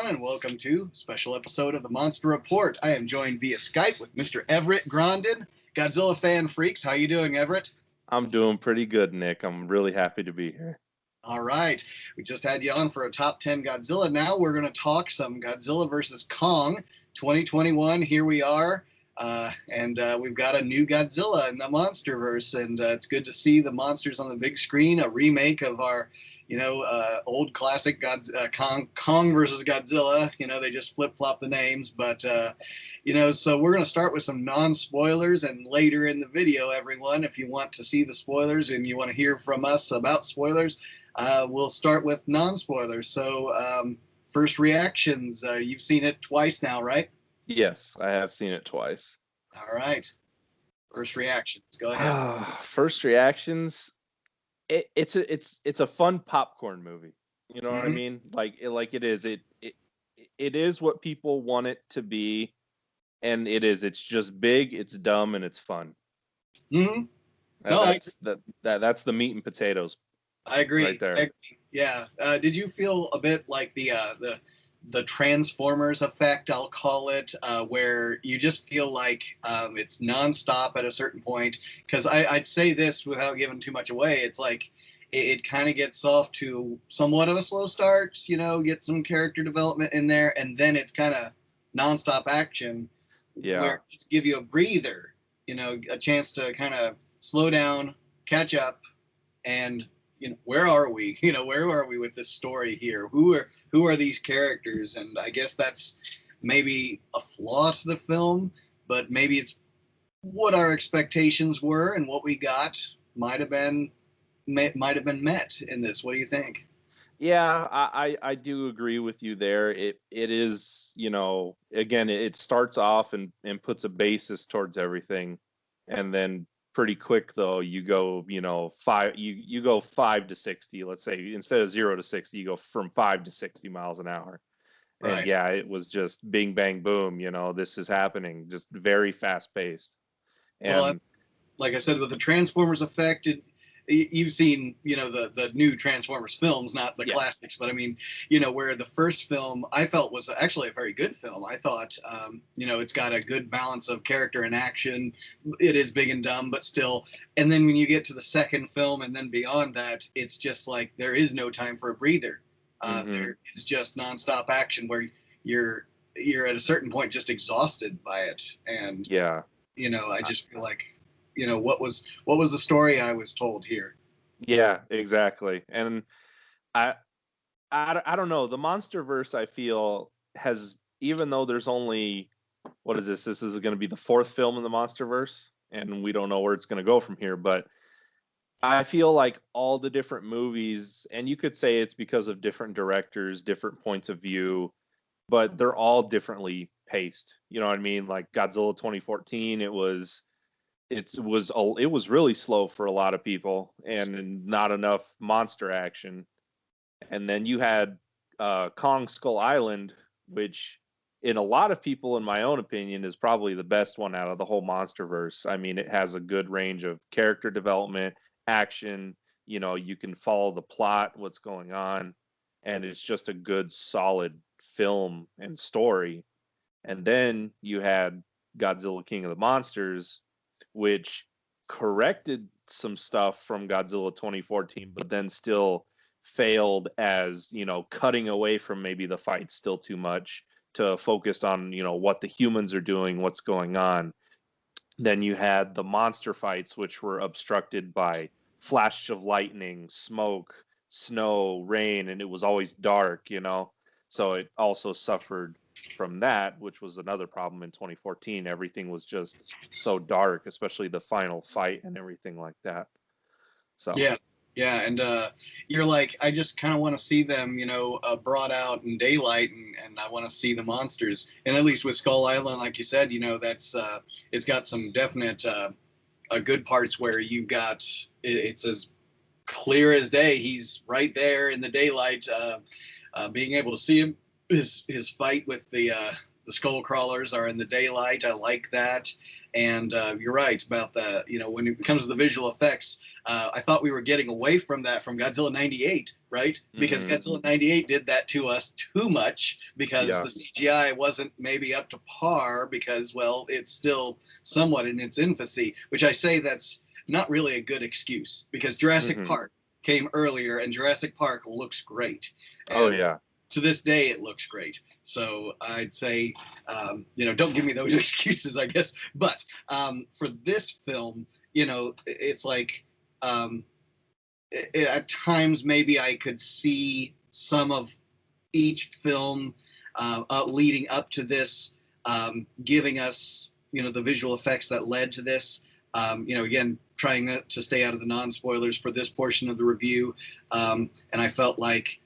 everyone, and welcome to a special episode of the Monster Report. I am joined via Skype with Mr. Everett Grondin, Godzilla fan freaks. How you doing, Everett? I'm doing pretty good, Nick. I'm really happy to be here. All right. We just had you on for a top 10 Godzilla. Now we're going to talk some Godzilla versus Kong 2021. Here we are. And we've got a new Godzilla in the Monsterverse, and it's good to see the monsters on the big screen, a remake of our old classic Kong versus Godzilla. They just flip-flop the names, but so we're going to start with some non-spoilers, and later in the video, everyone, if you want to see the spoilers and you want to hear from us about spoilers, we'll start with non-spoilers. So first reactions, you've seen it twice now, right? Yes, I have seen it twice. All right. First reactions, go ahead. First reactions, it's a fun popcorn movie. You know what I mean? Like it is. It is what people want it to be, and it is. It's just big, it's dumb, and it's fun. Mm-hmm. That's the meat and potatoes. I agree. Right there. I agree. Yeah. Did you feel a bit like the Transformers effect, I'll call it, where you just feel like it's nonstop at a certain point? Because I'd say this without giving too much away. It's like it kind of gets off to somewhat of a slow start, get some character development in there, and then it's kind of nonstop action. Yeah. Where it just give you a breather, a chance to kind of slow down, catch up, and where are we? Where are we with this story here? Who are these characters? And I guess that's maybe a flaw to the film, but maybe it's what our expectations were, and what we got might have been met in this. What do you think? Yeah, I do agree with you there. It is, again, it starts off and puts a basis towards everything, and then pretty quick though you go you go 5 to 60. Let's say instead of 0 to 60 you go from 5 to 60 miles an hour. Right. And yeah, it was just bing bang boom, this is happening, just very fast paced. And well, like I said, with the Transformers effect, you've seen the new Transformers films, not the classics, but I mean, where the first film I felt was actually a very good film. I thought it's got a good balance of character and action. It is big and dumb, but still. And then when you get to the second film and then beyond that, it's just like there is no time for a breather. There is just nonstop action where you're at a certain point just exhausted by it. And I just feel like what was the story I was told here? Yeah, exactly. And I don't know, the Monsterverse, I feel, has, even though there's only, what is this is going to be the fourth film in the Monsterverse, and we don't know where it's going to go from here, but I feel like all the different movies, and you could say it's because of different directors, different points of view, but they're all differently paced. You know what I mean? Like Godzilla 2014, it was really slow for a lot of people and not enough monster action. And then you had Kong Skull Island, which in a lot of people, in my own opinion, is probably the best one out of the whole Monsterverse. I mean, it has a good range of character development, action, you can follow the plot, what's going on, and it's just a good solid film and story. And then you had Godzilla King of the Monsters, which corrected some stuff from Godzilla 2014, but then still failed as, cutting away from maybe the fight still too much to focus on, what the humans are doing, what's going on. Then you had the monster fights, which were obstructed by flashes of lightning, smoke, snow, rain, and it was always dark, So it also suffered from that, which was another problem in 2014. Everything was just so dark, especially the final fight and everything like that. So yeah, and you're like, I just kind of want to see them, brought out in daylight, and I want to see the monsters. And at least with Skull Island, like you said, that's it's got some definite good parts where you got it's as clear as day. He's right there in the daylight, being able to see him. His fight with the skull crawlers are in the daylight. I like that. And you're right about the, when it comes to the visual effects, I thought we were getting away from that from Godzilla 98, right? Because Mm-hmm. Godzilla 98 did that to us too much because Yeah. the CGI wasn't maybe up to par because, well, it's still somewhat in its infancy, which I say that's not really a good excuse because Jurassic Mm-hmm. Park came earlier and Jurassic Park looks great. Oh And yeah. to this day, it looks great. So I'd say, don't give me those excuses, I guess. But for this film, it's like um, at times maybe I could see some of each film leading up to this, giving us, the visual effects that led to this. Again, trying to stay out of the non-spoilers for this portion of the review. And I felt like,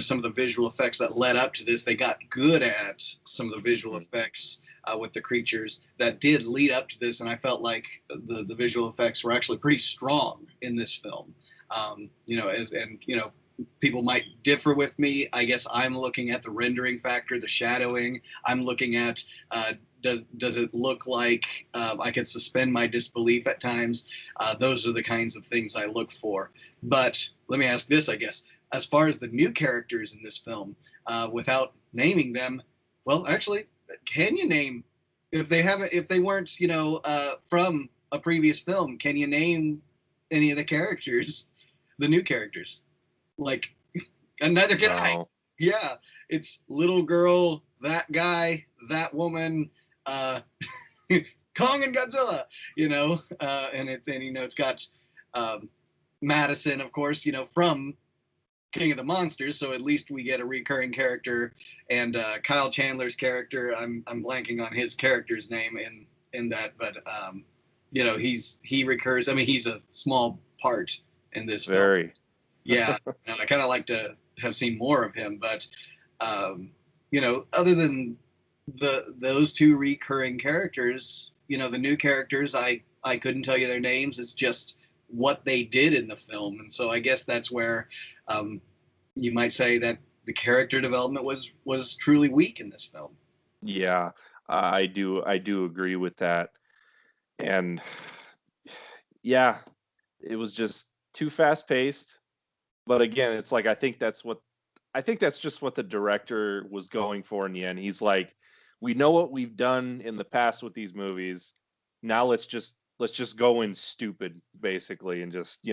some of the visual effects that led up to this, they got good at some of the visual effects with the creatures that did lead up to this. And I felt like the visual effects were actually pretty strong in this film. People might differ with me. I guess I'm looking at the rendering factor, the shadowing. I'm looking at does it look like I could suspend my disbelief at times? Those are the kinds of things I look for. But let me ask this, I guess, as far as the new characters in this film, without naming them, well, actually, can you name if they weren't from a previous film? Can you name any of the characters, the new characters? Like, and neither can I. No. Yeah, it's little girl, that guy, that woman, uh, Kong and Godzilla, it's got Madison, of course, from King of the Monsters, so at least we get a recurring character, and Kyle Chandler's character. I'm blanking on his character's name in that, but he recurs. I mean, he's a small part in this film. Very. Yeah, I kind of like to have seen more of him, but other than those two recurring characters, the new characters, I couldn't tell you their names. It's just what they did in the film, and so I guess that's where you might say that the character development was truly weak in this film. Yeah, I do agree with that. And yeah, it was just too fast paced. But again, it's like I think that's just what the director was going for in the end. He's like, we know what we've done in the past with these movies. Now let's just go in stupid, basically, and just,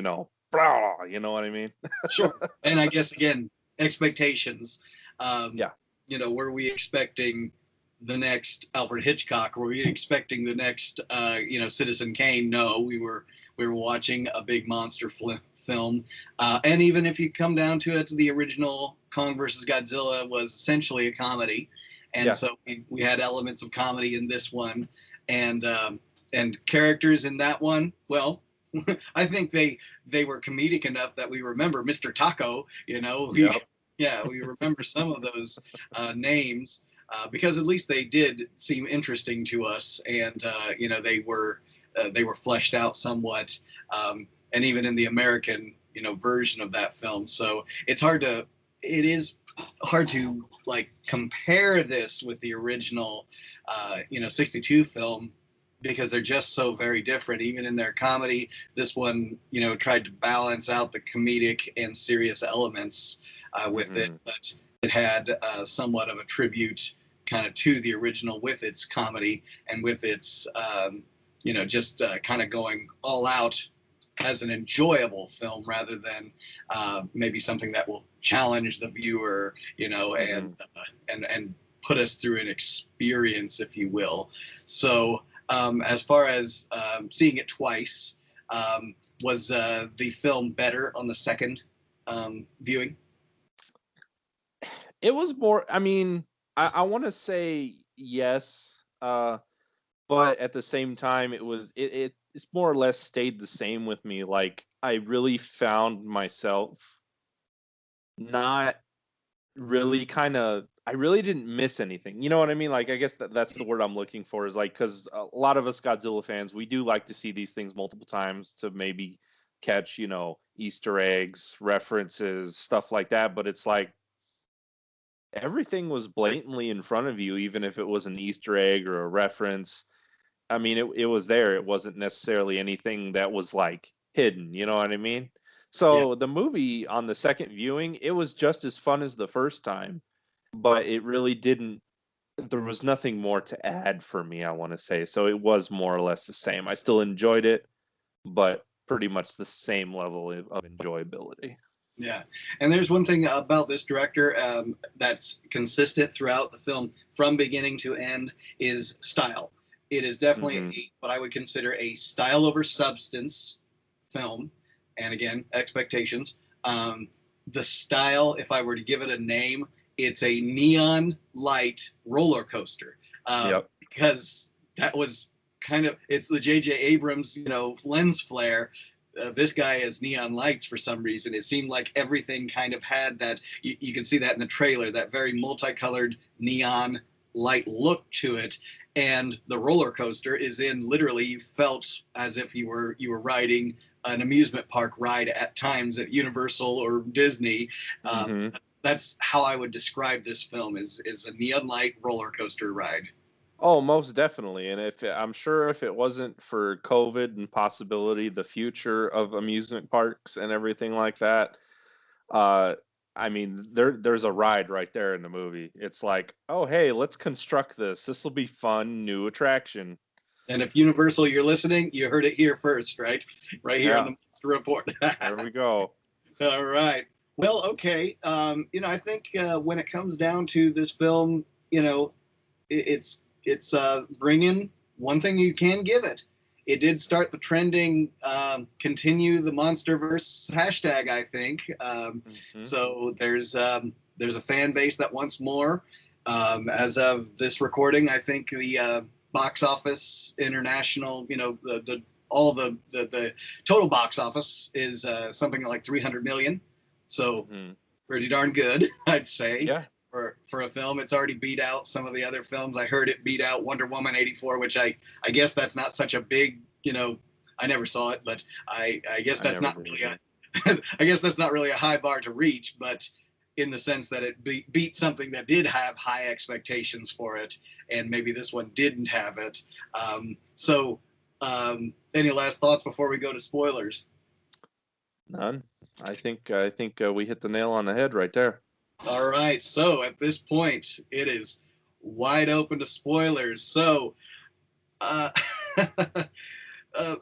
blah, you know what I mean? Sure. And I guess again, expectations. Yeah. Were we expecting the next Alfred Hitchcock? Were we expecting the next Citizen Kane? No, we were watching a big monster film. And even if you come down to it, the original Kong versus Godzilla was essentially a comedy. And so we had elements of comedy in this one, and characters in that one. Well, I think they were comedic enough that we remember Mr. Taco. We remember some of those names because at least they did seem interesting to us, and they were fleshed out somewhat, and even in the American version of that film. So it is hard to like compare this with the original 62 film because they're just so very different. Even in their comedy, this one tried to balance out the comedic and serious elements with it, but it had somewhat of a tribute kind of to the original with its comedy and with its just kind of going all out as an enjoyable film rather than maybe something that will challenge the viewer, and put us through an experience, if you will. So as far as seeing it twice, was the film better on the second viewing? It was more, I mean, I want to say yes, but at the same time, it's more or less stayed the same with me. Like, I really found myself not really I really didn't miss anything. You know what I mean? Like, I guess that's the word I'm looking for, is like, because a lot of us Godzilla fans, we do like to see these things multiple times to maybe catch, Easter eggs, references, stuff like that. But it's like, everything was blatantly in front of you, even if it was an Easter egg or a reference. I mean, it was there. It wasn't necessarily anything that was like hidden. You know what I mean? Yeah. So the movie on the second viewing, it was just as fun as the first time, but it really didn't. There was nothing more to add for me, I want to say. So it was more or less the same. I still enjoyed it, but pretty much the same level of enjoyability. Yeah, and there's one thing about this director that's consistent throughout the film from beginning to end is style. It is definitely Hmm. what I would consider a style over substance film, and again, expectations. The style, if I were to give it a name, it's a neon light roller coaster, Yep. because that was kind of it's the J.J. Abrams, lens flare. This guy has neon lights for some reason. It seemed like everything kind of had that. You can see that in the trailer, that very multicolored neon light look to it. And the roller coaster is in literally, you felt as if you were riding an amusement park ride at times at Universal or Disney. Hmm. That's how I would describe this film, is a neon light roller coaster ride. Oh, most definitely. And I'm sure if it wasn't for COVID and possibility the future of amusement parks and everything like that, uh, I mean, there's a ride right there in the movie. It's like, oh hey, let's construct this. This will be fun, new attraction. And if Universal, you're listening, you heard it here first, right? Right here on Yeah, the Monster Report. there we go. All right. Well, okay. I think when it comes down to this film, it's bringing one thing you can give it. It did start the trending, continue the MonsterVerse hashtag, I think. Hmm. So there's a fan base that wants more. As of this recording, I think the box office international, the total box office is something like 300 million. So Hmm. pretty darn good, I'd say. Yeah, For a film, it's already beat out some of the other films. I heard it beat out Wonder Woman 84, which I guess that's not such a big, I never saw it, but I guess I that's never not did really either. I guess that's not really a high bar to reach, but in the sense that it beat something that did have high expectations for it, and maybe this one didn't have it. Any last thoughts before we go to spoilers? None. I think we hit the nail on the head right there. All right, so at this point, it is wide open to spoilers. So, uh, uh,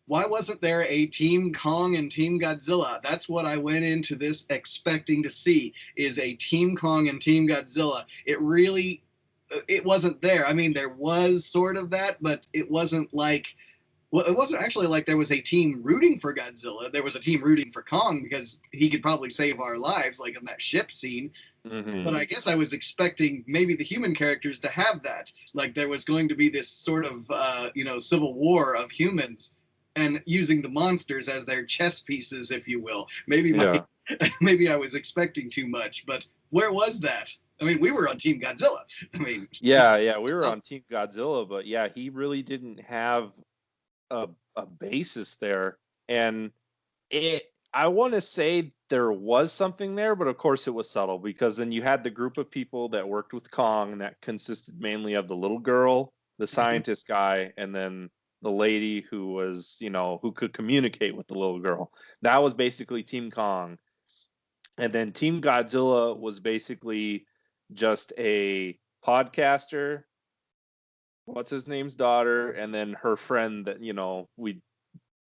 why wasn't there a Team Kong and Team Godzilla? That's what I went into this expecting to see, is a Team Kong and Team Godzilla. It wasn't there. I mean, there was sort of that, but it wasn't like, well, it wasn't actually like there was a team rooting for Godzilla. There was a team rooting for Kong because he could probably save our lives, like in that ship scene. But Hmm. I guess I was expecting maybe the human characters to have that. Like there was going to be this sort of, civil war of humans and using the monsters as their chess pieces, if you will. Yeah. Maybe I was expecting too much, but where was that? I mean, we were on Team Godzilla. I mean, Yeah, we were on Team Godzilla, but yeah, he really didn't have a basis there. And it I want to say there was something there, but of course it was subtle because then you had the group of people that worked with Kong and that consisted mainly of the little girl, the scientist guy, and then the lady who was, who could communicate with the little girl. That was basically Team Kong. And then Team Godzilla was basically just a podcaster, what's his name's daughter, and then her friend that, we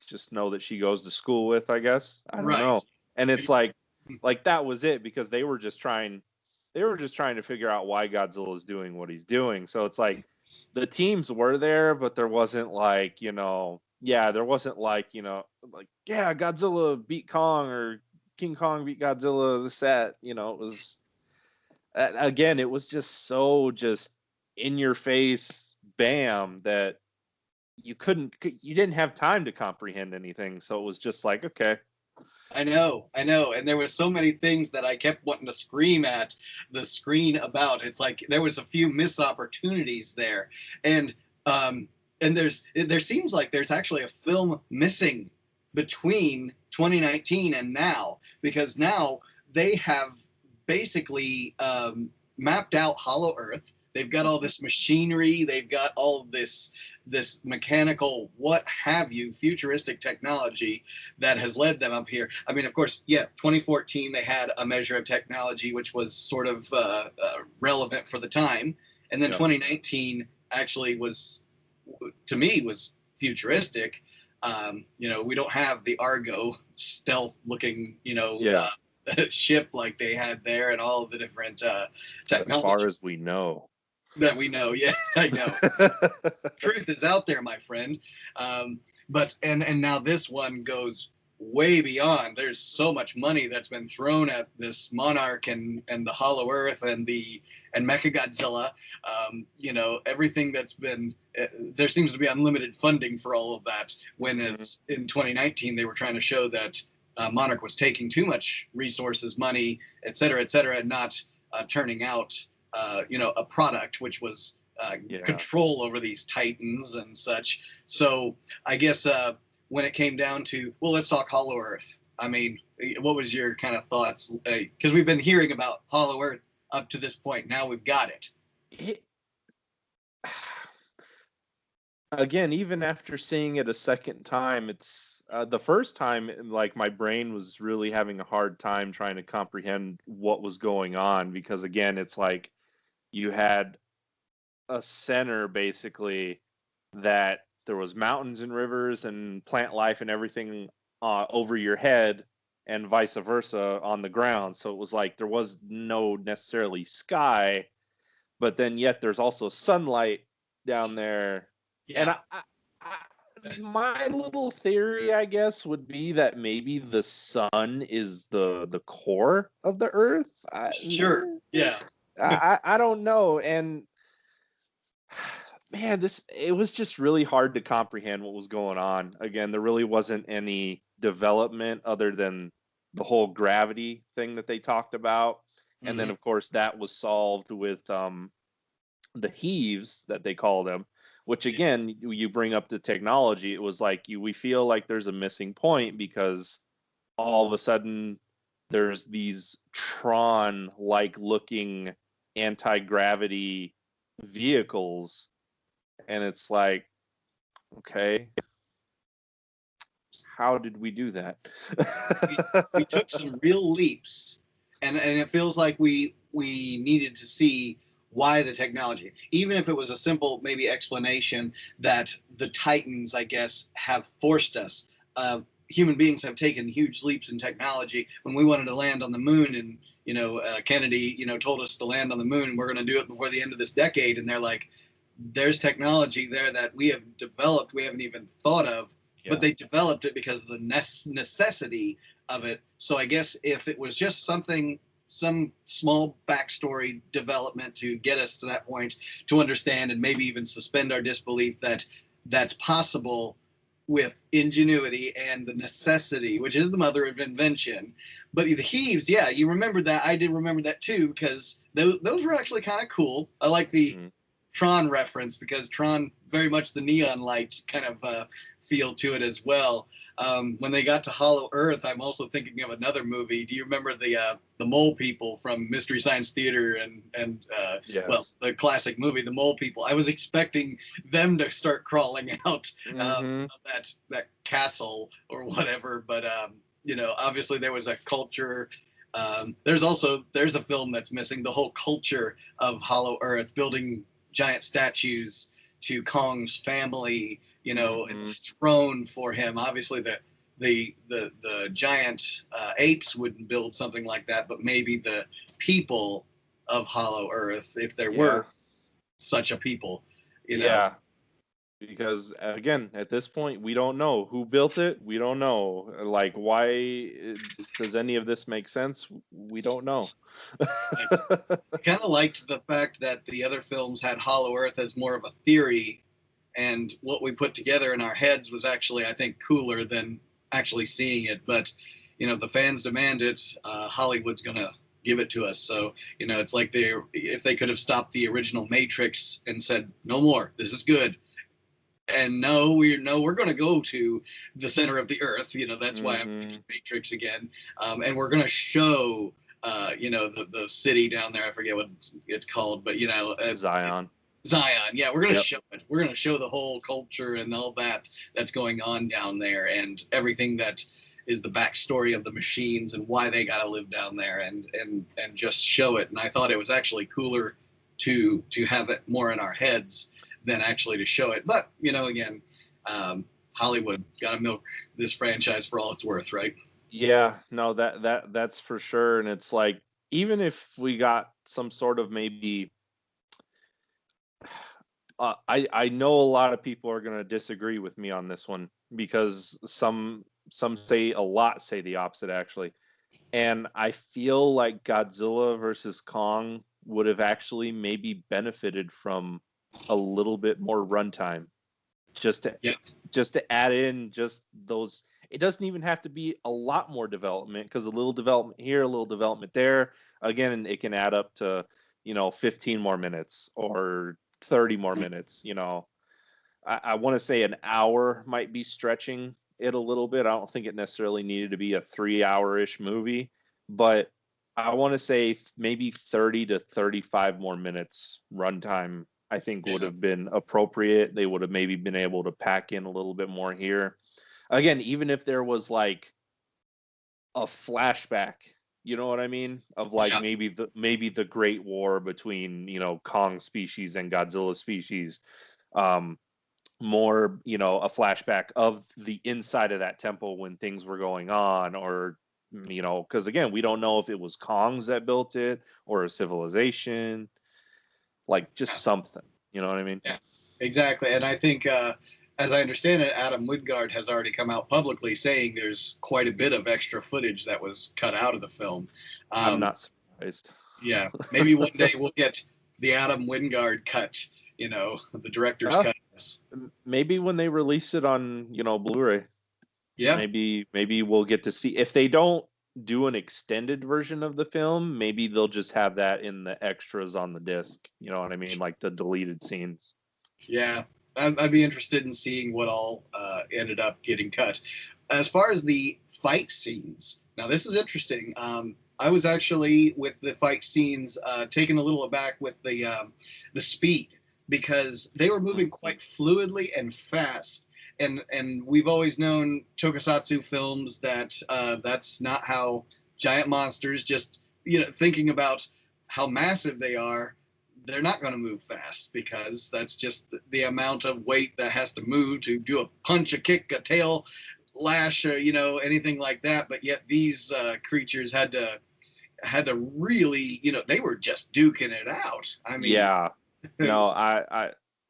just know that she goes to school with, I guess. I don't right. know. And it's like that was it because they were just trying to figure out why Godzilla is doing what he's doing. So it's like the teams were there, but there wasn't like, there wasn't like, like, yeah, Godzilla beat Kong or King Kong beat Godzilla, the set, it was again, it was just so just in your face, bam, that you didn't have time to comprehend anything. So it was just like, okay. I know. And there were so many things that I kept wanting to scream at the screen about. It's like there was a few missed opportunities there. And there seems like there's actually a film missing between 2019 and now, because now they have basically mapped out Hollow Earth. They've got all this machinery. They've got all this mechanical, what have you, futuristic technology that has led them up here. I mean, of course, yeah, 2014 they had a measure of technology which was sort of relevant for the time, and then 2019 actually was, to me, was futuristic. We don't have the Argo stealth-looking, ship like they had there, and all of the different technology. As far as we know. That we know, yeah, I know. Truth is out there, my friend. But now this one goes way beyond. There's so much money that's been thrown at this Monarch and the Hollow Earth and Mechagodzilla. Everything that's been. There seems to be unlimited funding for all of that. When it's in 2019, they were trying to show that Monarch was taking too much resources, money, et cetera, and not turning out. A product which was control over these titans and such. So I guess when it came down to, well, let's talk Hollow Earth. I mean, what was your kind of thoughts? Because we've been hearing about Hollow Earth up to this point. Now we've got it. Again, even after seeing it a second time, it's the first time, like, my brain was really having a hard time trying to comprehend what was going on, because again, it's like you had a center basically that there was mountains and rivers and plant life and everything over your head, and vice versa on the ground. So it was like there was no necessarily sky, but then yet there's also sunlight down there. Yeah. And my little theory, I guess, would be that maybe the sun is the core of the Earth. Sure. Yeah. I don't know. And man, it was just really hard to comprehend what was going on. Again, there really wasn't any development other than the whole gravity thing that they talked about. And then, of course, that was solved with the heaves that they call them, which, again, you bring up the technology. It was like we feel like there's a missing point, because all of a sudden there's these Tron-like looking anti-gravity vehicles, and it's like, okay, how did we do that? we took some real leaps, and it feels like we needed to see why the technology, even if it was a simple maybe explanation that the Titans, I guess, have forced us. Human beings have taken huge leaps in technology. When we wanted to land on the moon, and Kennedy, told us to land on the moon, and we're going to do it before the end of this decade, and they're like, there's technology there that we have developed, we haven't even thought of, but they developed it because of the necessity of it. So I guess if it was just some small backstory development to get us to that point, to understand and maybe even suspend our disbelief that that's possible with ingenuity and the necessity, which is the mother of invention. But the heaves, yeah, you remembered that. I did remember that too, because those were actually kind of cool. I like the Tron reference, because Tron, very much the neon light kind of feel to it as well. When they got to Hollow Earth, I'm also thinking of another movie. Do you remember the Mole People from Mystery Science Theater and yes. Well, the classic movie, The Mole People? I was expecting them to start crawling out of that castle or whatever, but obviously there was a culture. There's a film that's missing the whole culture of Hollow Earth, building giant statues to Kong's family. And throne for him. Obviously, the giant apes wouldn't build something like that, but maybe the people of Hollow Earth, if there were such a people, Yeah, because again, at this point, we don't know who built it. We don't know, like, why does any of this make sense? We don't know. I kind of liked the fact that the other films had Hollow Earth as more of a theory. And what we put together in our heads was actually, I think, cooler than actually seeing it. But, the fans demand it. Hollywood's going to give it to us. So, it's like if they could have stopped the original Matrix and said, no more, this is good. And we're going to go to the center of the earth. That's why I'm making Matrix again. And we're going to show the city down there. I forget what it's called, but Zion. Zion. Yeah, we're gonna Yep. show it. We're gonna show the whole culture and all that's going on down there, and everything that is the backstory of the machines and why they gotta live down there, and just show it. And I thought it was actually cooler to have it more in our heads than actually to show it. But again, Hollywood gotta milk this franchise for all it's worth, right? Yeah, no, that's for sure. And it's like, even if we got some sort of maybe, I know a lot of people are going to disagree with me on this one, because some say a lot say the opposite, actually. And I feel like Godzilla versus Kong would have actually maybe benefited from a little bit more runtime, just to Yeah. just to add in just those. It doesn't even have to be a lot more development, because a little development here, a little development there, again, it can add up to 15 more minutes or 30 more minutes. I want to say an hour might be stretching it a little bit. I don't think it necessarily needed to be a 3-hour-ish movie, but I want to say maybe 30 to 35 more minutes runtime, I think, would have been appropriate. They would have maybe been able to pack in a little bit more here. Again, even if there was like a flashback, you know what I mean? Of like Yeah. maybe the Great War between, Kong species and Godzilla species. More, a flashback of the inside of that temple when things were going on, or because again, we don't know if it was Kongs that built it or a civilization, like just something, you know what I mean? Yeah, exactly. And I think, as I understand it, Adam Wingard has already come out publicly saying there's quite a bit of extra footage that was cut out of the film. I'm not surprised. Yeah, maybe one day we'll get the Adam Wingard cut, the director's cut. Maybe when they release it on, Blu-ray. Yeah. Maybe we'll get to see. If they don't do an extended version of the film, maybe they'll just have that in the extras on the disc. You know what I mean? Like the deleted scenes. Yeah, I'd be interested in seeing what all ended up getting cut. As far as the fight scenes, now this is interesting. I was actually, with the fight scenes, taken a little aback with the speed, because they were moving quite fluidly and fast. And we've always known tokusatsu films that that's not how giant monsters, just thinking about how massive they are, they're not going to move fast, because that's just the amount of weight that has to move to do a punch, a kick, a tail lash, anything like that. But yet these creatures had to really, they were just duking it out. I mean, yeah, no,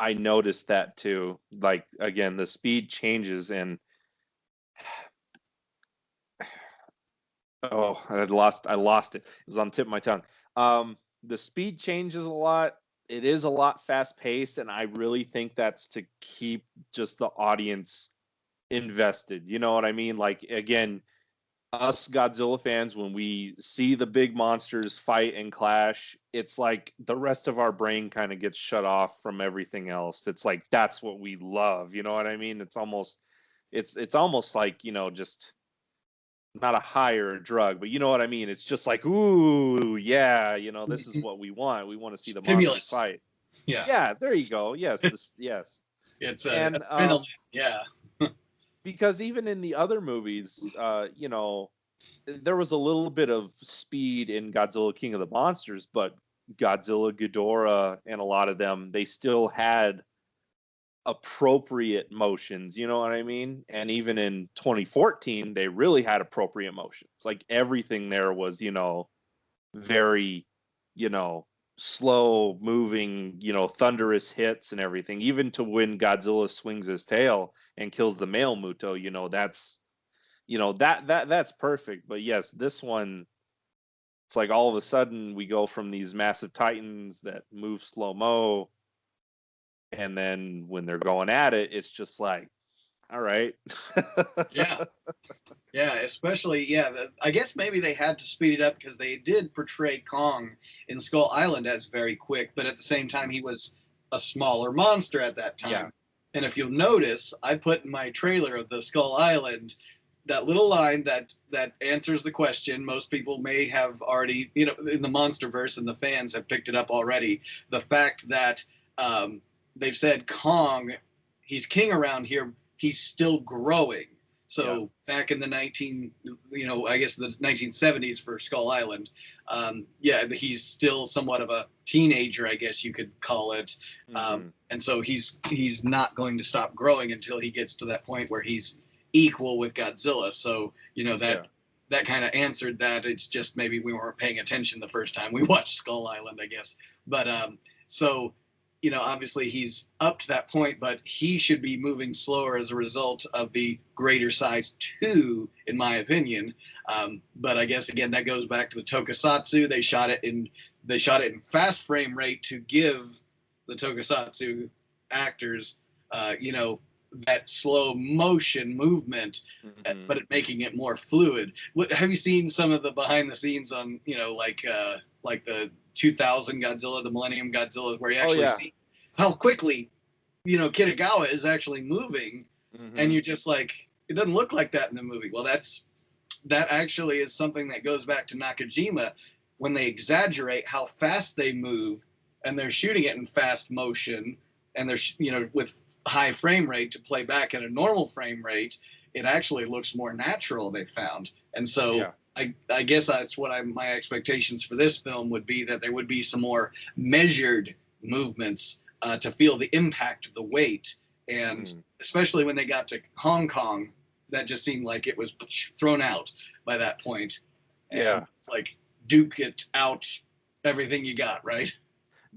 I noticed that too. Like, again, the speed changes, and I lost it. It was on the tip of my tongue. The speed changes a lot. It is a lot fast paced, and I really think that's to keep just the audience invested. You know what I mean? Like, again, us Godzilla fans, when we see the big monsters fight and clash, it's like the rest of our brain kind of gets shut off from everything else. It's like, that's what we love. You know what I mean? It's almost like, just not a high or a drug, but you know what I mean? It's just like, ooh, yeah, this is what we want. We want to see the monsters fight. Yeah. Yeah, there you go. Yes, yes. It's and yeah. Because even in the other movies, there was a little bit of speed in Godzilla King of the Monsters, but Godzilla, Ghidorah, and a lot of them, they still had appropriate motions, you know what I mean? And even in 2014, they really had appropriate motions. Like, everything there was, very, slow moving, thunderous hits and everything. Even to when Godzilla swings his tail and kills the male Muto, that's that's perfect. But yes, this one, it's like all of a sudden we go from these massive titans that move slow-mo, and then when they're going at it, it's just like, all right. Yeah, especially, I guess maybe they had to speed it up because they did portray Kong in Skull Island as very quick, but at the same time, he was a smaller monster at that time. Yeah. And if you'll notice, I put in my trailer of the Skull Island that little line that answers the question. Most people may have already, in the MonsterVerse, and the fans have picked it up already. The fact that they've said Kong, he's king around here. He's still growing. So back in the I guess the 1970s for Skull Island, he's still somewhat of a teenager, I guess you could call it. And so he's not going to stop growing until he gets to that point where he's equal with Godzilla. So, that kind of answered that. It's just maybe we weren't paying attention the first time we watched Skull Island, I guess. But obviously he's up to that point, but he should be moving slower as a result of the greater size 2, in my opinion. But I guess, again, that goes back to the tokusatsu. They shot it in fast frame rate to give the tokusatsu actors, that slow motion movement, but making it more fluid. Have you seen some of the behind the scenes on, like the 2000 Godzilla, the Millennium Godzilla, where you actually see how quickly, Kitagawa is actually moving, and you're just like, it doesn't look like that in the movie. Well, that actually is something that goes back to Nakajima, when they exaggerate how fast they move, and they're shooting it in fast motion, and they're, with high frame rate to play back at a normal frame rate, it actually looks more natural, they found. And so I guess that's what my expectations for this film would be, that there would be some more measured movements to feel the impact of the weight. And especially when they got to Hong Kong, that just seemed like it was thrown out by that point. And it's like, duke it out, everything you got, right?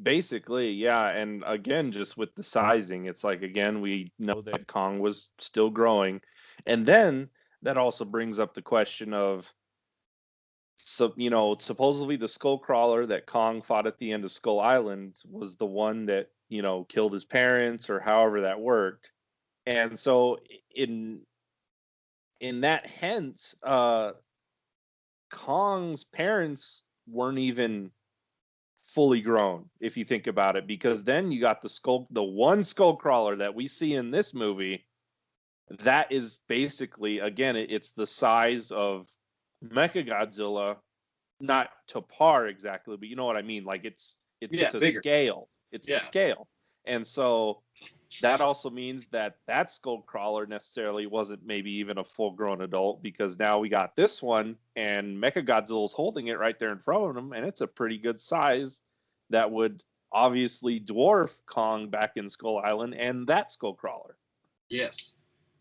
Basically, yeah. And again, just with the sizing, it's like, again, we know that Kong was still growing. And then that also brings up the question of, supposedly the skull crawler that Kong fought at the end of Skull Island was the one that, killed his parents, or however that worked. And so in that hence, Kong's parents weren't even fully grown, if you think about it, because then you got the one skull crawler that we see in this movie that is basically, again, it's the size of Mechagodzilla, not to par exactly, but you know what I mean, like it's a bigger scale, the scale. And so that also means that skull crawler necessarily wasn't maybe even a full grown adult, because now we got this one, and Mechagodzilla's holding it right there in front of him, and it's a pretty good size that would obviously dwarf Kong back in Skull Island and that skull crawler. Yes.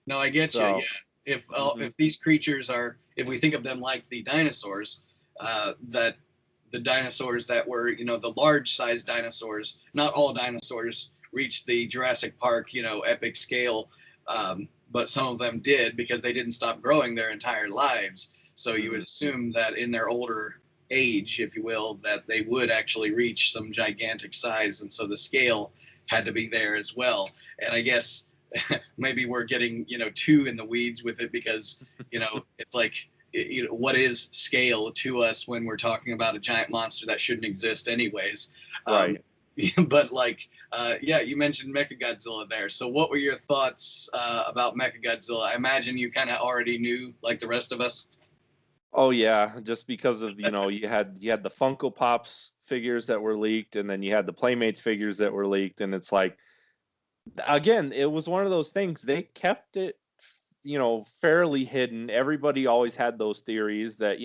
No, I get you. Yeah. If these creatures are, if we think of them like the dinosaurs, that the dinosaurs that were, the large size dinosaurs, not all dinosaurs reached the Jurassic Park, epic scale, but some of them did, because they didn't stop growing their entire lives. So you would assume that in their older age, if you will, that they would actually reach some gigantic size, and so the scale had to be there as well. And I guess maybe we're getting too in the weeds with it, because it's like, what is scale to us when we're talking about a giant monster that shouldn't exist anyways, right? But you mentioned Mechagodzilla there. So what were your thoughts about Mechagodzilla? I imagine you kind of already knew, like the rest of us. Oh yeah, just because of you had the Funko Pops figures that were leaked, and then you had the Playmates figures that were leaked, and it's like, again, it was one of those things, they kept it fairly hidden. Everybody always had those theories that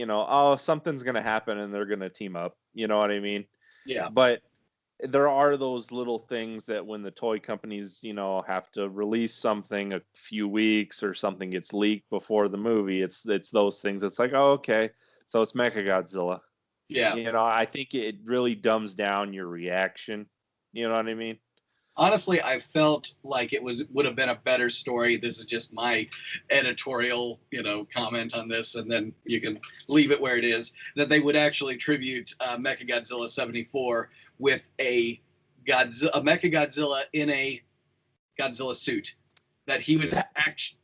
something's gonna happen and they're gonna team up, you know what I mean? Yeah. But there are those little things that when the toy companies, have to release something a few weeks or something gets leaked before the movie, it's those things. It's like, oh, okay, so it's Mechagodzilla. Yeah. I think it really dumbs down your reaction. You know what I mean? Honestly, I felt like it would have been a better story. This is just my editorial, comment on this, and then you can leave it where it is. That they would actually tribute Mechagodzilla 74 with a Mechagodzilla in a Godzilla suit. That he was actually,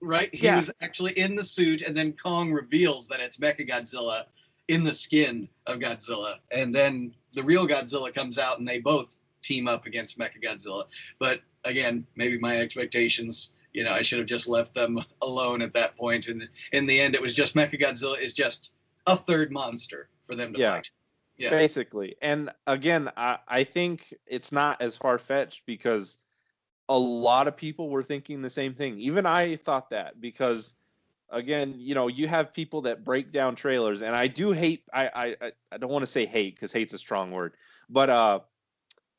right? He was actually in the suit, and then Kong reveals that it's Mechagodzilla in the skin of Godzilla, and then the real Godzilla comes out, and they both team up against Mechagodzilla. But again, maybe my expectations you know, I should have just left them alone at that point. And in the end, it was just Mechagodzilla is just a third monster for them to fight. Yeah, basically. And again, I think it's not as far-fetched because a lot of people were thinking the same thing. Even I thought that because, again, you know, you have people that break down trailers, and I do hate. I don't want to say hate because hate's a strong word, but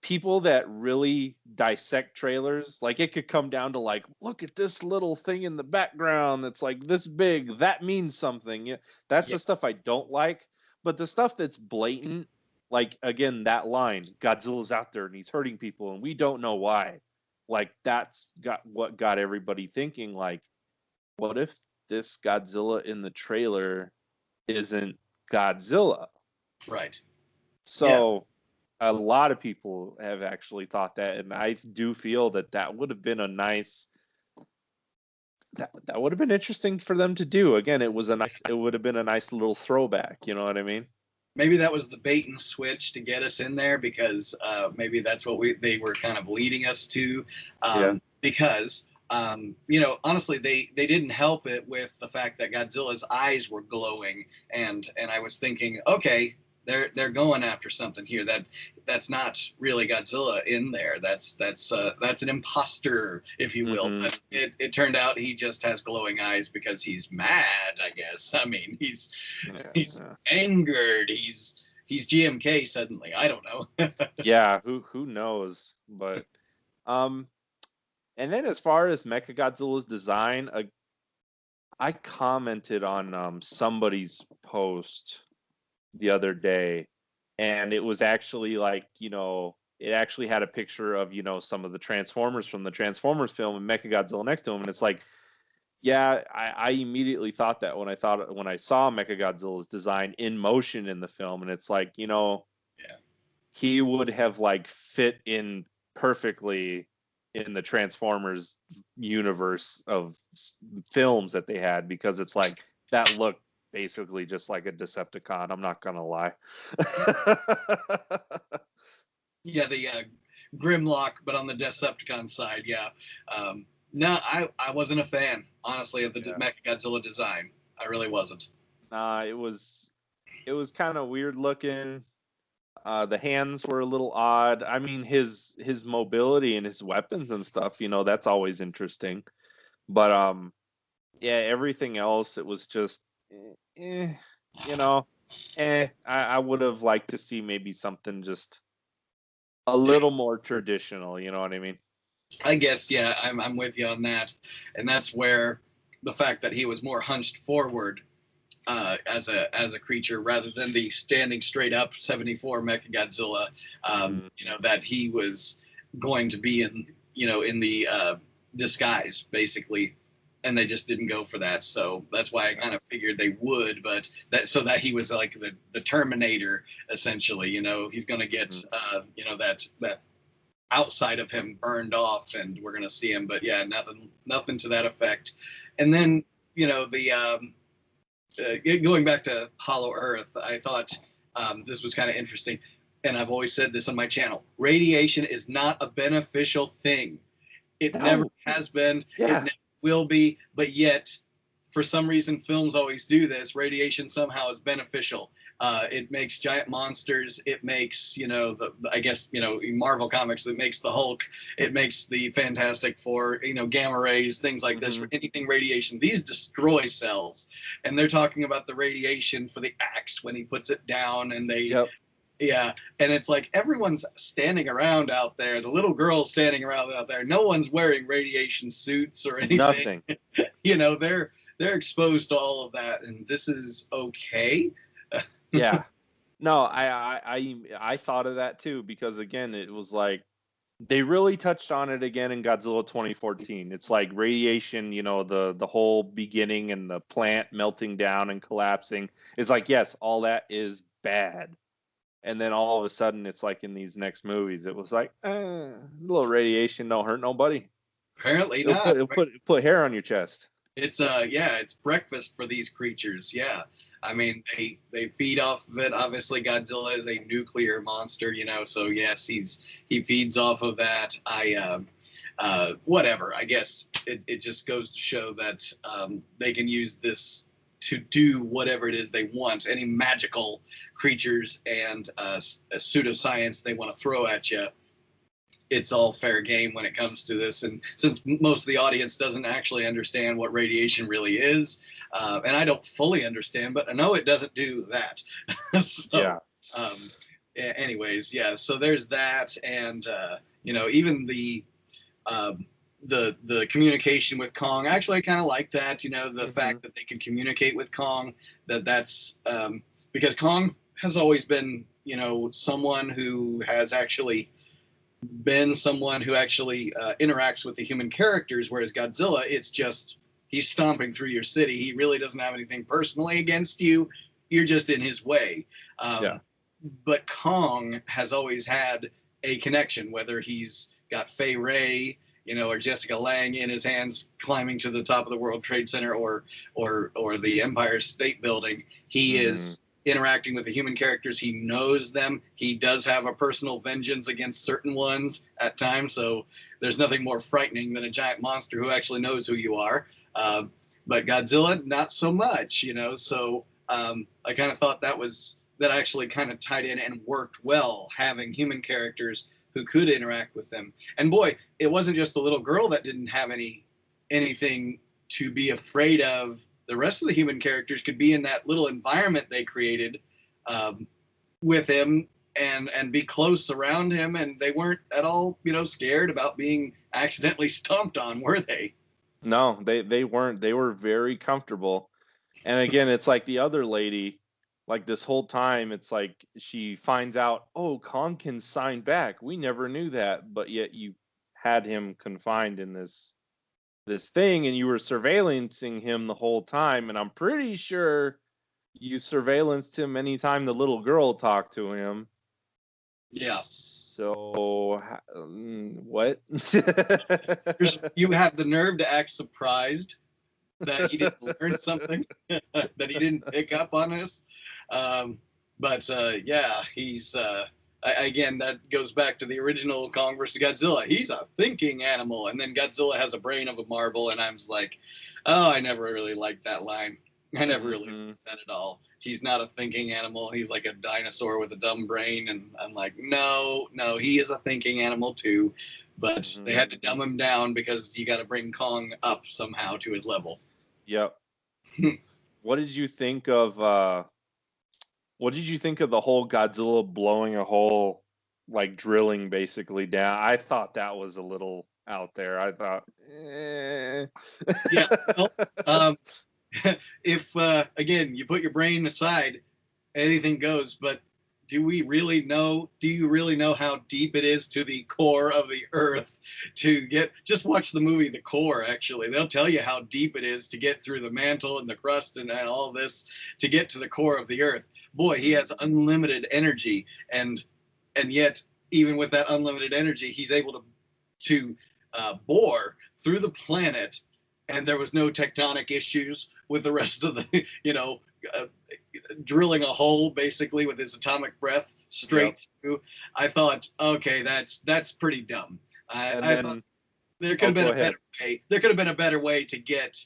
people that really dissect trailers, like it could come down to like, look at this little thing in the background that's like this big, that means something. Yeah, that's the stuff I don't like. But the stuff that's blatant, like again, that line, Godzilla's out there and he's hurting people and we don't know why. Like that's got what got everybody thinking, like, what if this Godzilla in the trailer isn't Godzilla? right. So a lot of people have actually thought that, and I do feel that that would have been a nice, that would have been interesting for them to do. Again, it would have been a nice little throwback. You know what I mean? Maybe that was the bait and switch to get us in there because maybe that's what they were kind of leading us to. Because you know, honestly, they didn't help it with the fact that Godzilla's eyes were glowing, and I was thinking, okay, they're going after something here. That's not really Godzilla in there. That's an imposter, if you will. Mhm. But it turned out he just has glowing eyes because he's mad, I guess. I mean, he's angered. He's GMK suddenly. I don't know. Yeah, who knows? But and then as far as Mechagodzilla's design, I commented on somebody's post the other day, and it was actually like, you know, it actually had a picture of, you know, some of the Transformers from the Transformers film and Mechagodzilla next to him, and it's like, yeah, I immediately thought that when I saw Mechagodzilla's design in motion in the film, and it's like, you know, Yeah. he would have like fit in perfectly in the Transformers universe of films that they had, because it's like that looked basically just like a Decepticon. I'm not gonna lie. Yeah, the Grimlock, but on the Decepticon side, yeah. No, I wasn't a fan, honestly, of the Mechagodzilla design. I really wasn't. It was kind of weird looking. The hands were a little odd. I mean, his mobility and his weapons and stuff, you know, that's always interesting. But yeah, everything else, it was just, you know, I would have liked to see maybe something just a little more traditional. You know what I mean? I guess, yeah, I'm with you on that, and that's where the fact that he was more hunched forward as a creature rather than the standing straight up 74 Mechagodzilla, you know, that he was going to be in, you know, in the disguise basically, and they just didn't go for that. So that's why I kind of figured they would, but that he was like the Terminator essentially. You know, he's going to get you know, that outside of him burned off, and we're going to see him. But yeah, nothing to that effect. And then, you know, the going back to Hollow Earth, I thought this was kind of interesting, and I've always said this on my channel: radiation is not a beneficial thing. It never has been. It never will be. But yet, for some reason, films always do this. Radiation somehow is beneficial. It makes giant monsters. It makes, you know, I guess, you know, in Marvel Comics, it makes the Hulk. It makes the Fantastic Four, you know, gamma rays, things like this. For anything radiation, these destroy cells. And they're talking about the radiation for the axe when he puts it down, and they, yeah. And it's like everyone's standing around out there. The little girl's standing around out there. No one's wearing radiation suits or anything. Nothing. You know, they're exposed to all of that, and this is okay. Yeah. No, I thought of that too, because again, it was like they really touched on it again in Godzilla 2014. It's like radiation, you know, the whole beginning and the plant melting down and collapsing. It's like, yes, all that is bad. And then all of a sudden, it's like in these next movies, it was like, a little radiation don't hurt nobody. Apparently not. It'll put hair on your chest. It's yeah, it's breakfast for these creatures. Yeah. I mean, they feed off of it. Obviously, Godzilla is a nuclear monster, you know. So yes, he feeds off of that. whatever. I guess it just goes to show that they can use this to do whatever it is they want. Any magical creatures and pseudoscience they want to throw at you, it's all fair game when it comes to this. And since most of the audience doesn't actually understand what radiation really is, and I don't fully understand, but I know it doesn't do that. So, Yeah. Anyways, yeah. So there's that, and even the communication with Kong. Actually, I kind of like that. The fact that they can communicate with Kong. That's because Kong has always been, someone who has actually been someone who actually interacts with the human characters, whereas Godzilla, it's just he's stomping through your city. He really doesn't have anything personally against you. You're just in his way. But Kong has always had a connection, whether he's got Fay Ray, or Jessica Lange in his hands climbing to the top of the World Trade Center or the Empire State Building. He is interacting with the human characters. He knows them. He does have a personal vengeance against certain ones at times. So there's nothing more frightening than a giant monster who actually knows who you are. But Godzilla, not so much, So I kind of thought that actually kind of tied in and worked well, having human characters who could interact with them. And boy, it wasn't just the little girl that didn't have anything to be afraid of. The rest of the human characters could be in that little environment they created with him and be close around him, and they weren't at all, scared about being accidentally stomped on, were they? No, they weren't. They were very comfortable. And again, it's like the other lady, like this whole time, it's like she finds out, oh, Kong can sign back. We never knew that, but yet you had him confined in this thing, and you were surveillancing him the whole time. And I'm pretty sure you surveillanced him anytime the little girl talked to him. Yeah. So what? You have the nerve to act surprised that he didn't learn something, that he didn't pick up on this. Yeah, he's again, that goes back to the original Kong versus Godzilla. He's a thinking animal, and then Godzilla has a brain of a marble, and I'm just like, oh, I never really liked that line. I never really liked that at all. He's not a thinking animal. He's like a dinosaur with a dumb brain, and I'm like, no, he is a thinking animal too. But they had to dumb him down because you got to bring Kong up somehow to his level. Yep. What did you think of the whole Godzilla blowing a hole, like drilling basically down? I thought that was a little out there. I thought, Yeah. Well, if again, you put your brain aside, anything goes. But do you really know how deep it is to the core of the Earth to get? Just watch the movie The Core. Actually, they'll tell you how deep it is to get through the mantle and the crust and all this to get to the core of the Earth. Boy, he has unlimited energy, and yet even with that unlimited energy, he's able to bore through the planet, and there was no tectonic issues with the rest of the drilling a hole basically with his atomic breath straight through. I thought, okay, that's pretty dumb. I thought there could have been a better way. There could have been a better way to get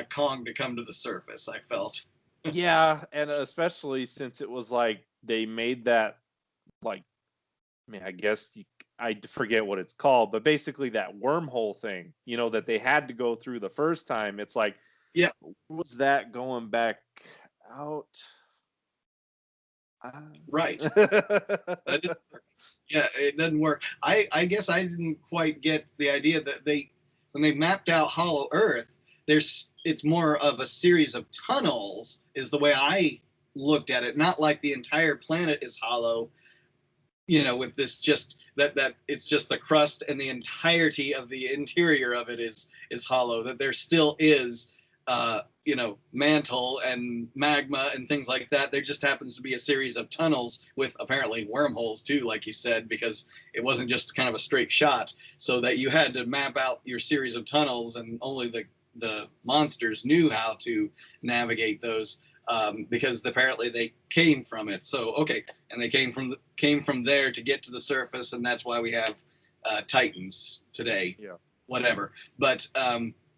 Kong to come to the surface, I felt. Yeah, and especially since it was like they made that, like, I mean, I guess I forget what it's called, but basically that wormhole thing, that they had to go through the first time. It's like, yeah, was that going back out? Right. That didn't work. Yeah, it doesn't work. I guess I didn't quite get the idea that when they mapped out Hollow Earth, it's more of a series of tunnels is the way I looked at it. Not like the entire planet is hollow, with this just that it's just the crust and the entirety of the interior of it is hollow, that there still is mantle and magma and things like that. There just happens to be a series of tunnels with apparently wormholes too, like you said, because it wasn't just kind of a straight shot, so that you had to map out your series of tunnels, and only the monsters knew how to navigate those, because apparently they came from it. So okay, and they came from there to get to the surface, and that's why we have Titans today. Yeah. whatever. But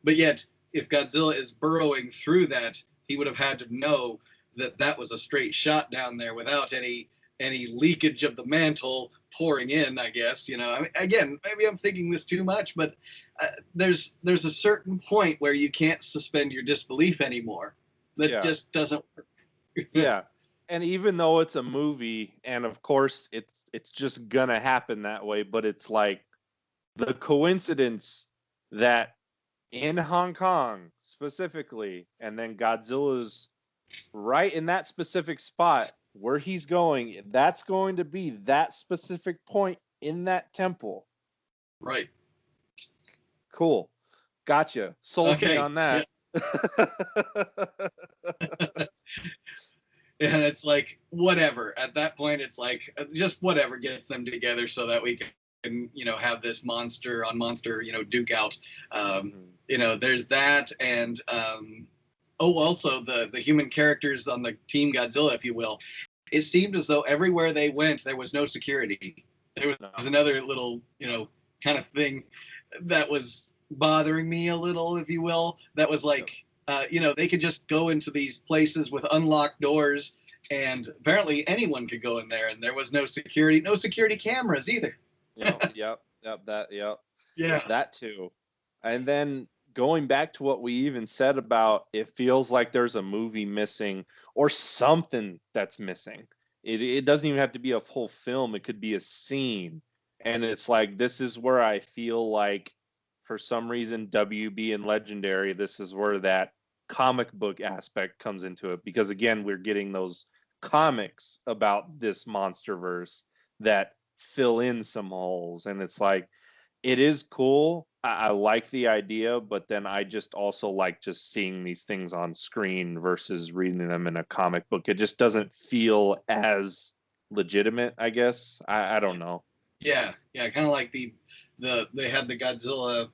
yet, if Godzilla is burrowing through that, he would have had to know that that was a straight shot down there without any leakage of the mantle pouring in, I guess. I mean, again, maybe I'm thinking this too much, but there's a certain point where you can't suspend your disbelief anymore. That just doesn't work. Yeah. And even though it's a movie, and of course it's just gonna happen that way, but it's like the coincidence that in Hong Kong specifically, and then Godzilla's right in that specific spot where he's going, that's going to be that specific point in that temple. Right. Cool. Gotcha. Sold me on that. Yeah. And it's like, whatever. At that point, it's like, just whatever gets them together so that we can, have this monster on monster, duke out. There's that. And, also the human characters on the Team Godzilla, if you will. It seemed as though everywhere they went, there was no security. There was another little, kind of thing that was bothering me a little, if you will. That was like, they could just go into these places with unlocked doors, and apparently anyone could go in there, and there was no security cameras either. Yep. Yeah. That too. And then going back to what we even said about it feels like there's a movie missing or something that's missing. It doesn't even have to be a full film. It could be a scene. And it's like, this is where I feel like for some reason, WB and Legendary, this is where that comic book aspect comes into it. Because again, we're getting those comics about this monsterverse that fill in some holes. And it's like, it is cool. I like the idea, but then I just also like just seeing these things on screen versus reading them in a comic book. It just doesn't feel as legitimate, I guess. I don't know. Yeah, kind of like they had the Godzilla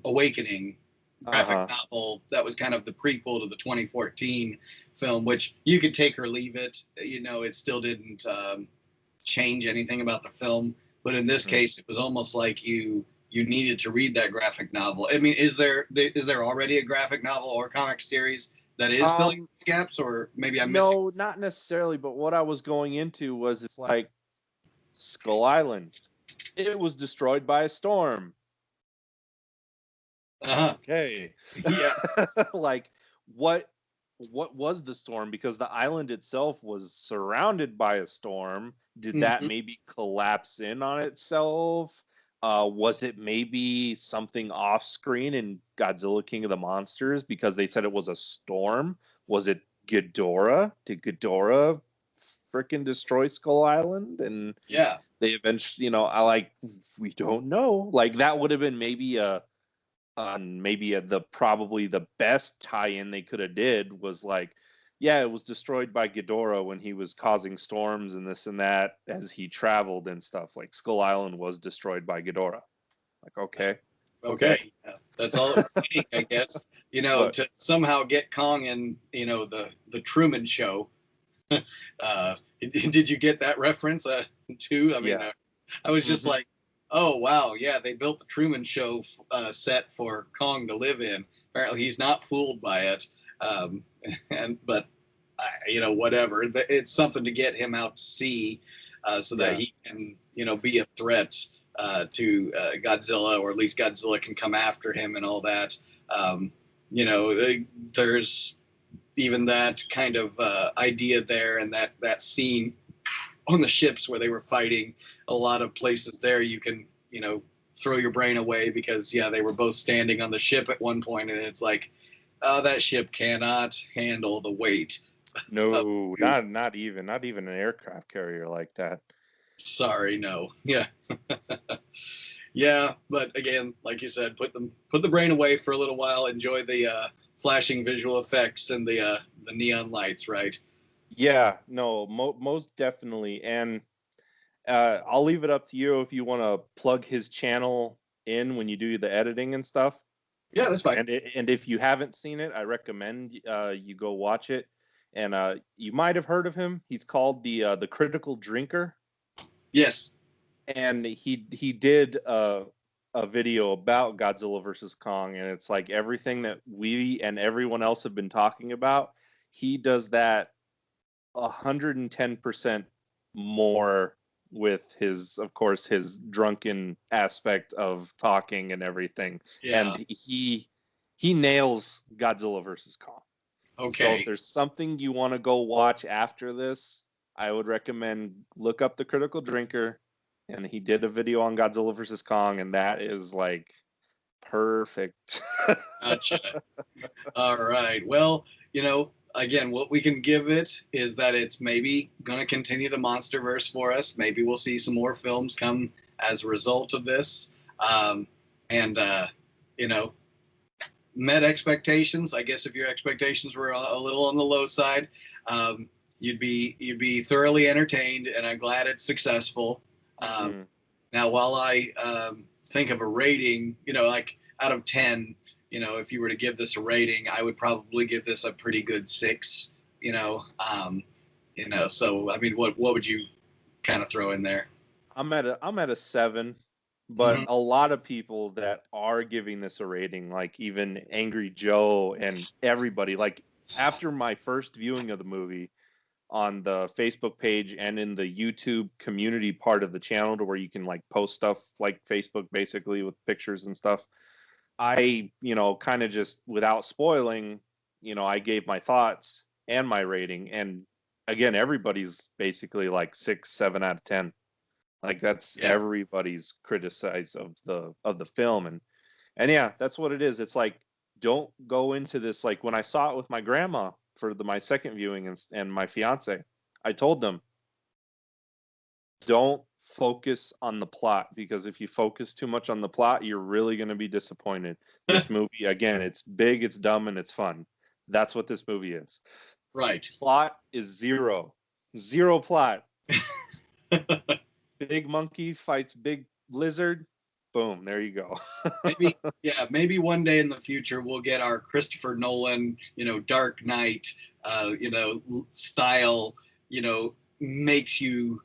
Awakening graphic novel that was kind of the prequel to the 2014 film, which you could take or leave it. It still didn't change anything about the film, but in this case, it was almost like you needed to read that graphic novel. I mean, is there already a graphic novel or comic series that is filling gaps, or maybe I'm missing? No, not necessarily. But what I was going into was, it's like Skull Island. It was destroyed by a storm. Okay. Yeah. Like, what was the storm? Because the island itself was surrounded by a storm. Did that maybe collapse in on itself? Was it maybe something off screen in Godzilla King of the Monsters because they said it was a storm? Was it Ghidorah? Did Ghidorah freaking destroy Skull Island? And yeah, they eventually, we don't know. Like, that would have been maybe probably the best tie-in they could have did was like, yeah, it was destroyed by Ghidorah when he was causing storms and this and that as he traveled and stuff. Like, Skull Island was destroyed by Ghidorah. Like, okay. Yeah, that's all it would take, I guess. To somehow get Kong in, the Truman Show. Did you get that reference too? I mean, yeah. I was just like, oh wow, yeah, they built the Truman Show set for Kong to live in. Apparently, he's not fooled by it. But whatever. It's something to get him out to sea, so that he can, be a threat to Godzilla, or at least Godzilla can come after him and all that. There's even that kind of idea there, and that scene on the ships where they were fighting. A lot of places there you can, throw your brain away because they were both standing on the ship at one point, and it's like, that ship cannot handle the weight. No, not even an aircraft carrier like that. Sorry, no. Yeah. Yeah, but again, like you said, put the brain away for a little while, enjoy the flashing visual effects and the neon lights, right? Yeah, no, most definitely. And I'll leave it up to you if you want to plug his channel in when you do the editing and stuff. Yeah, that's fine. And if you haven't seen it, I recommend you go watch it. And you might have heard of him. He's called the Critical Drinker. Yes. And he did a video about Godzilla versus Kong, and it's like everything that we and everyone else have been talking about. He does that 110% more with his, of course, his drunken aspect of talking and everything. Yeah. And he nails Godzilla versus Kong. Okay. So if there's something you want to go watch after this, I would recommend look up The Critical Drinker, and he did a video on Godzilla versus Kong, and that is like perfect. Gotcha. All right. Well, again, what we can give it is that it's maybe going to continue the MonsterVerse for us. Maybe we'll see some more films come as a result of this. And met expectations. I guess if your expectations were a little on the low side, you'd be thoroughly entertained, and I'm glad it's successful. Now, while I think of a rating, like out of 10, if you were to give this a rating, I would probably give this a pretty good 6. So I mean, what would you kind of throw in there? I'm at a 7, but a lot of people that are giving this a rating, like even Angry Joe and everybody, like after my first viewing of the movie on the Facebook page and in the YouTube community part of the channel, to where you can like post stuff like Facebook basically with pictures and stuff, I, kind of just without spoiling, I gave my thoughts and my rating, and again, everybody's basically like 6, 7 out of 10. Like that's everybody's criticize of the film, and yeah, that's what it is. It's like, don't go into this, like when I saw it with my grandma for my second viewing and my fiance, I told them, don't focus on the plot, because if you focus too much on the plot, you're really going to be disappointed. This movie, again, it's big, it's dumb, and it's fun. That's what this movie is. Right. Plot is zero plot. Big monkey fights big lizard. Boom, there you go. maybe one day in the future we'll get our Christopher Nolan, Dark Knight, style, makes you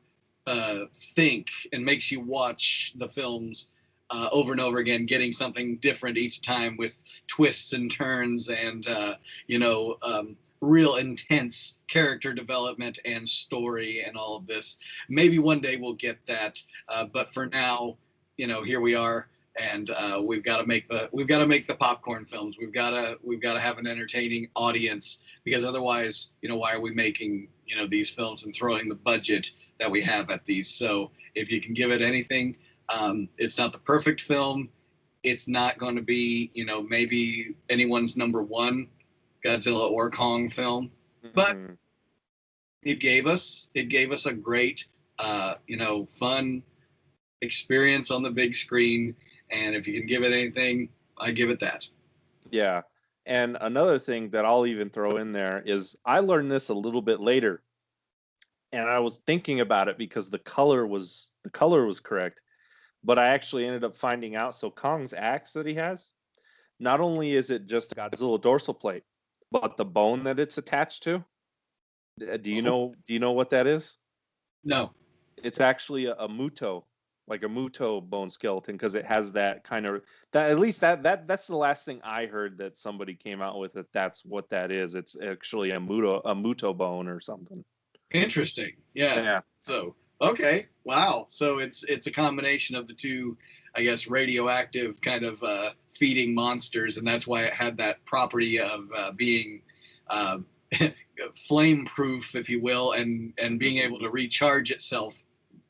think and makes you watch the films over and over again, getting something different each time with twists and turns and real intense character development and story and all of this. Maybe one day we'll get that, but for now, here we are, and we've got to make the popcorn films. We've got to have an entertaining audience, because otherwise, why are we making these films and throwing the budget that we have at these? So if you can give it anything, it's not the perfect film. It's not going to be maybe anyone's number one Godzilla or Kong film, but it gave us a great fun experience on the big screen, and if you can give it anything, I give it that. Yeah. And another thing that I'll even throw in there is I learned this a little bit later, and I was thinking about it because the color was correct, but I actually ended up finding out, so Kong's axe that he has, not only is it just a Godzilla dorsal plate, but the bone that it's attached to, do you know what that is? No. It's actually a muto, like a muto bone skeleton, because it has that kind of, that at least that's the last thing I heard, that somebody came out with it. That's what that is. It's actually a muto bone or something. Interesting. Yeah. So okay, wow. So it's a combination of the two, I guess, radioactive kind of feeding monsters, and that's why it had that property of being flame proof, if you will, and being able to recharge itself.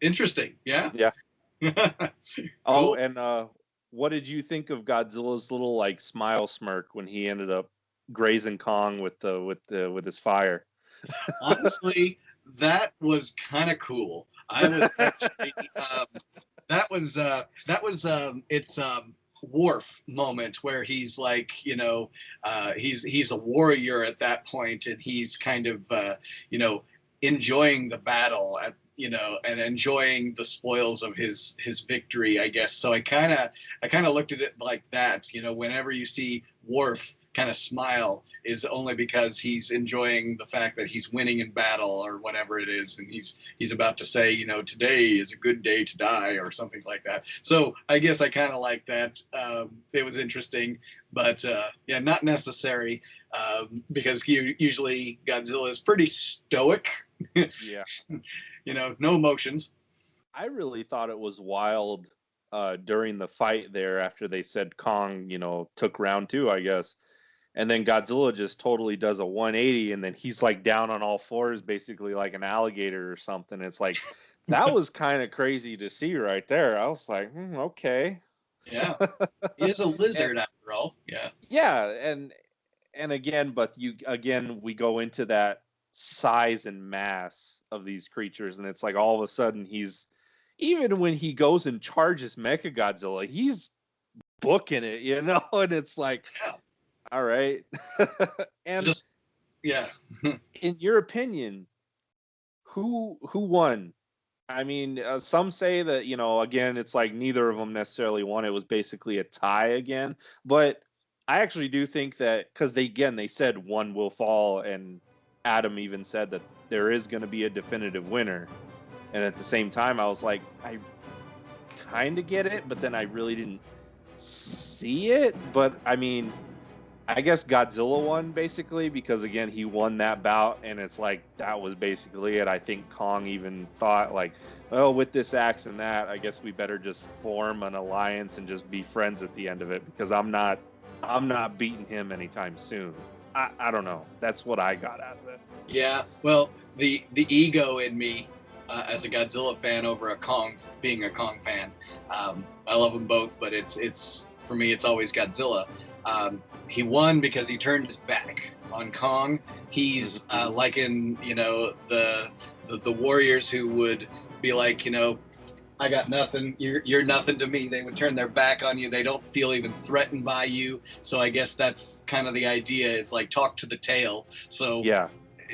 Interesting. Yeah. Oh, and what did you think of Godzilla's little like smile smirk when he ended up grazing Kong with his fire? Honestly, that was kind of cool. I was actually that was it's Worf moment, where he's like, he's a warrior at that point, and he's kind of enjoying the battle and enjoying the spoils of his victory, I guess. So I kind of looked at it like that. Whenever you see Worf kind of smile is only because he's enjoying the fact that he's winning in battle or whatever it is, and he's about to say, you know, today is a good day to die or something like that. So I guess I kind of like that. It was interesting, but yeah, not necessary, because usually Godzilla is pretty stoic. Yeah. You know, no emotions. I really thought it was wild during the fight there after they said Kong, you know, took round 2, I guess. And then Godzilla just totally does a 180, and then he's like down on all fours, basically like an alligator or something. It's like, that was kind of crazy to see right there. I was like, okay. Yeah. He is a lizard after all. Yeah. Yeah, and again, but we go into that size and mass of these creatures, and it's like all of a sudden even when he goes and charges Mechagodzilla, he's booking it, you know, and it's like, yeah. All right. And just, yeah. In your opinion, who won? I mean, some say that, you know, again, it's like neither of them necessarily won. It was basically a tie again. But I actually do think that, because they said one will fall, and Adam even said that there is going to be a definitive winner. And at the same time, I was like, I kind of get it, but then I really didn't see it. But I mean, I guess Godzilla won basically because, again, he won that bout, and it's like that was basically it. I think Kong even thought like, well, with this axe and that, I guess we better just form an alliance and just be friends at the end of it, because I'm not beating him anytime soon. I don't know. That's what I got out of it. Yeah. Well, the ego in me, as a Godzilla fan over being a Kong fan, I love them both, but it's for me, it's always Godzilla. He won because he turned his back on Kong. He's like in, you know, the warriors who would be like, you know, I got nothing, you're nothing to me. They would turn their back on you. They don't feel even threatened by you. So I guess that's kind of the idea. It's like talk to the tail. So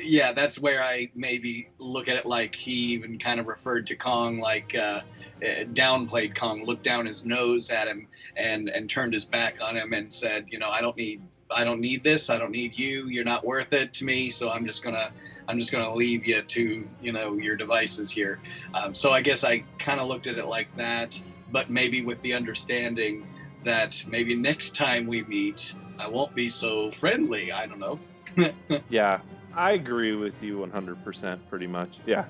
yeah, that's where I maybe look at it, like he even kind of referred to Kong, like downplayed Kong, looked down his nose at him and turned his back on him and said, you know, I don't need this. I don't need you. You're not worth it to me. So I'm just gonna leave you to, you know, your devices here. So I guess I kind of looked at it like that, but maybe with the understanding that maybe next time we meet, I won't be so friendly. I don't know. Yeah. I agree with you 100%, pretty much. Yeah.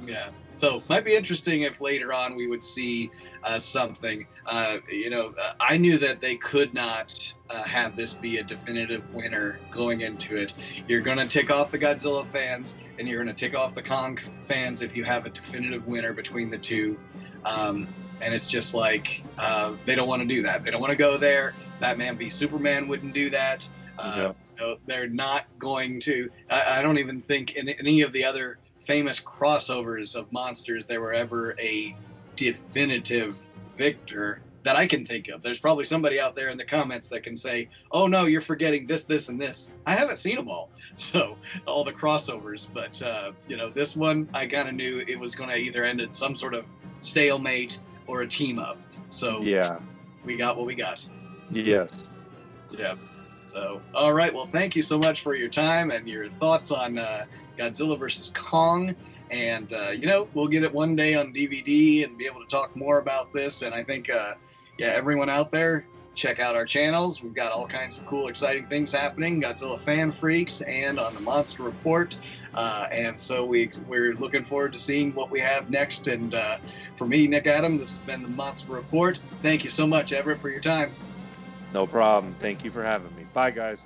Yeah. So might be interesting if later on we would see something. You know, I knew that they could not have this be a definitive winner going into it. You're going to tick off the Godzilla fans, and you're going to tick off the Kong fans if you have a definitive winner between the two. And it's just like they don't want to do that. They don't want to go there. Batman v Superman wouldn't do that. Yeah. They're not going to. I don't even think in any of the other famous crossovers of monsters there were ever a definitive victor that I can think of. There's probably somebody out there in the comments that can say, oh no, you're forgetting this, this, and this. I haven't seen them all, so all the crossovers. But you know, this one I kind of knew it was going to either end in some sort of stalemate or a team up. So yeah, we got what we got. Yes. Yeah. So, all right. Well, thank you so much for your time and your thoughts on Godzilla versus Kong. And, you know, we'll get it one day on DVD and be able to talk more about this. And I think, yeah, everyone out there, check out our channels. We've got all kinds of cool, exciting things happening. GodzillaFanFreaks and on the Monster Report. And so we're looking forward to seeing what we have next. And for me, Nick Adam, this has been the Monster Report. Thank you so much, Everett, for your time. No problem. Thank you for having me. Bye, guys.